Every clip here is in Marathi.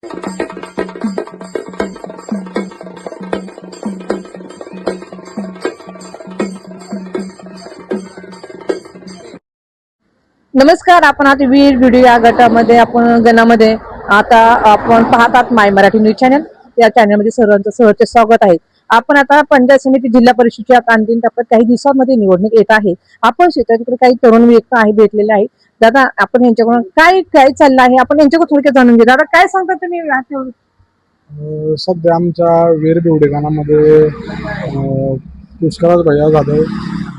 नमस्कार, आपण आता वीर व्हिडिओ या गटामध्ये आपण गणामध्ये आता आपण पाहतात माय मराठी न्यूज चॅनल. या चॅनलमध्ये सर्वांचं सहर्ष स्वागत आहे. आपण आता पंचायत समिती जिल्हा परिषदेच्या अंतिम टप्प्यात काही दिवसांमध्ये निवडणूक येत आहे. आपण शेतकऱ्यांकडे काही तरुण व्यक्ती आहे भेटलेले आहे. दादा, आपण यांच्याकडून काय काय चाललं आहे आपण यांच्याकडून थोडक्यात जाणून घेऊ. दादा, काय सांगता तुम्ही? सध्या आमच्या वीर बिवडे गावामध्ये पुष्कराज भैया जाधव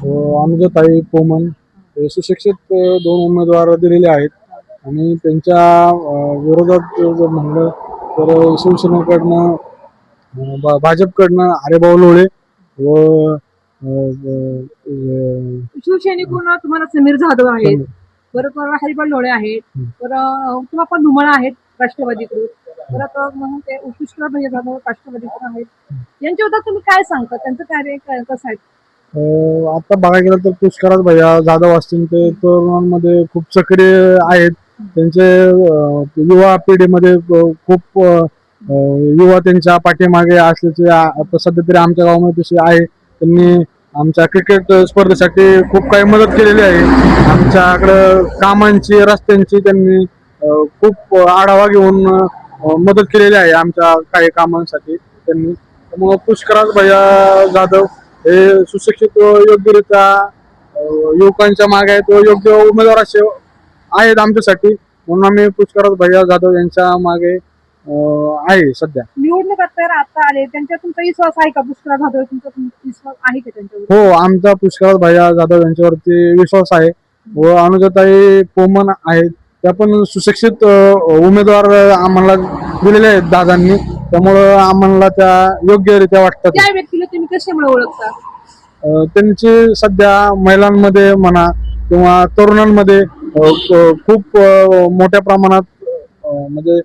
व अनुजाताई पोमन सुशिक्षित दोन उमेदवार दिलेले आहेत आणि त्यांच्या विरोधात जर म्हणलं तर शिवसेनेकडनं भाजपकडनं हरिभाऊ लोळे व शिवसैनिकडून तुम्हाला समीर जाधव आहेत, बरोबर हरिभाऊ लोळे आहेत, तर तुम्हाला पण धुमाळ आहेत राष्ट्रवादीकडून, परत म्हणून ते पुष्कराज भैया जाधव राष्ट्रवादीकडून आहेत. यांच्याबद्दल तुम्ही काय सांगता? त्यांचं कार्य कसं आहे? आता बघायला गेलं तर पुष्कराज भैया जाधव असतील ते तरुणांमध्ये खूप सक्रिय आहेत. त्यांचे युवा पिढीमध्ये खूप युवा त्यांच्या पाठीमागे असल्याचे आता सध्या तरी आमच्या गावामध्ये तसे आहे. त्यांनी आमच्या क्रिकेट स्पर्धेसाठी खूप काही मदत केलेली आहे. आमच्याकडं कामांची रस्त्यांची त्यांनी खूप आढावा घेऊन मदत केलेली आहे आमच्या काही कामांसाठी त्यांनी. त्यामुळे पुष्कराज भैया जाधव हे सुशिक्षित व योग्यरित्या युवकांच्या मागे आहेत व योग्य उमेदवार असे आहेत आमच्यासाठी, म्हणून आम्ही पुष्कराज भैया जाधव यांच्या मागे आहे. सध्या निवडणूक आता आले, त्यांच्या तुमचा विश्वास आहे का? पुष्कराज जाधव तुमचा विश्वास आहे का त्यांच्यावर? हो, आमचा पुष्कराज भैया जाधव यांच्यावरती विश्वास आहे व अनुजाताई पोमन आहेत, त्या पण सुशिक्षित उमेदवार आम्हाला दिलेले आहेत दादांनी, त्यामुळं आम्हाला त्या योग्यरित्या वाटतात. त्या व्यक्तीला तुम्ही कशामुळे ओळखता? त्यांची सध्या महिलांमध्ये म्हणा किंवा तरुणांमध्ये खूप मोठ्या प्रमाणात म्हणजे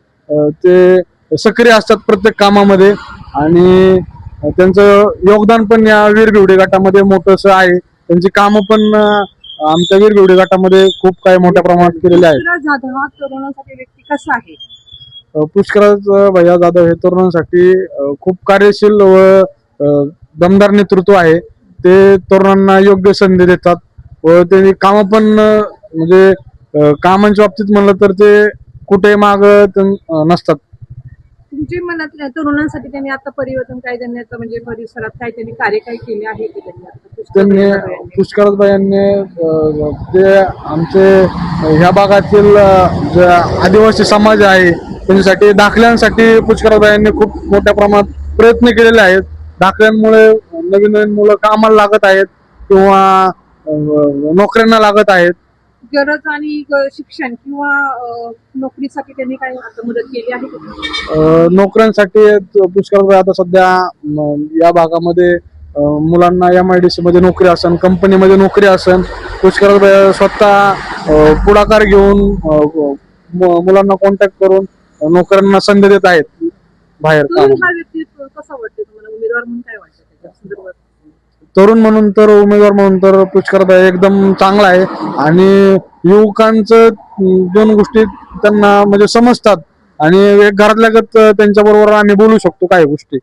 ते सक्रिय असतात प्रत्येक कामामध्ये आणि त्यांचं योगदान पण या वीर बिवडे गटामध्ये मोठंसं आहे. त्यांची कामं पण आमच्या वीर बिवडे गटामध्ये खूप काही मोठ्या प्रमाणात केलेले आहेत. जाधव हा तरुणांसाठी व्यक्ती कसा आहे? पुष्कराज भैया जाधव हे तरुणांसाठी खूप कार्यशील व दमदार नेतृत्व आहे. ते तरुणांना योग्य संधी देतात व ते काम पण म्हणजे कामांच्या बाबतीत म्हणलं तर ते कुठे माग नसतात. तुमच्या मनातल्या तरुणांसाठी त्यांनी आता परिवर्तन काय त्यांनी आता म्हणजे परिसरात काय त्यांनी कार्य काय केले आहे की त्यांनी पुष्कराज भैयांनी जे आमचे ह्या भागातील जे आदिवासी समाज आहे त्यांच्यासाठी दाखल्यांसाठी पुष्कराज भैयांनी खूप मोठ्या प्रमाणात प्रयत्न केलेले आहेत. दाखल्यांमुळे नवीन नवीन मुलं कामाला लागत आहेत किंवा नोकऱ्यांना लागत आहेत. गरज आणि शिक्षण किंवा नोकरीसाठी त्यांनी काय मदत केली आहे? नोकऱ्यांसाठी पुष्कराज भैया आता सध्या या भागामध्ये मुलांना MIDC मध्ये नोकरी असेल, कंपनीमध्ये नोकरी असेल, पुष्कराज भैया स्वतः पुढाकार घेऊन मुलांना कॉन्टॅक्ट करून नोकऱ्यांना संधी देत आहेत बाहेर. कसा वाटतं तुम्हाला? उमेदवार म्हणून काय वाटतं त्याच्या संदर्भात? तरुण म्हणून तर उमेदवार म्हणून तर पुष्कराज भैया एकदम चांगला आहे आणि युवकांचं दोन गोष्टी त्यांना म्हणजे समजतात आणि एक घरातल्यागत त्यांच्या बरोबर आम्ही बोलू शकतो काही गोष्टी.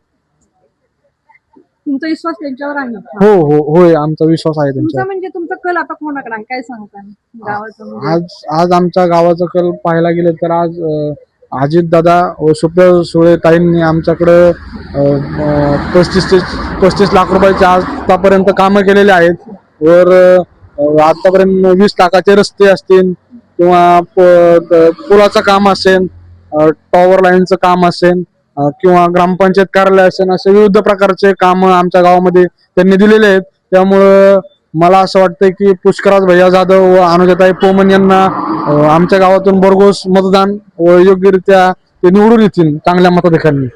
तुमचा विश्वास त्यांच्यावर आहे? हो हो होय, आमचा विश्वास आहे त्यांच्यावर. म्हणजे तुमचा कल आता कोणाकडे आहे काय सांगता गावाचं? आज आमच्या गावाचा कल पाहायला गेलं तर आज अजित दादा व सुप्रिया सुळे ताईंनी आमच्याकडं 35 लाख रुपयाचे आतापर्यंत कामं केलेले आहेत. वर आतापर्यंत 20 लाखाचे रस्ते असतील किंवा पुलाचं काम असेल, टॉवर लाईनचं काम असेल किंवा ग्रामपंचायत कार्यालय असेल, असे विविध प्रकारचे काम आमच्या गावामध्ये त्यांनी दिलेले आहेत. त्यामुळं मला असं वाटतंय की पुष्कराज भैया जाधव व अनुजाताई पोमन यांना आमच्या गावातून भरघोस मतदान व योग्यरित्या ते निवडून येतील चांगल्या मताधिकाऱ्यांनी.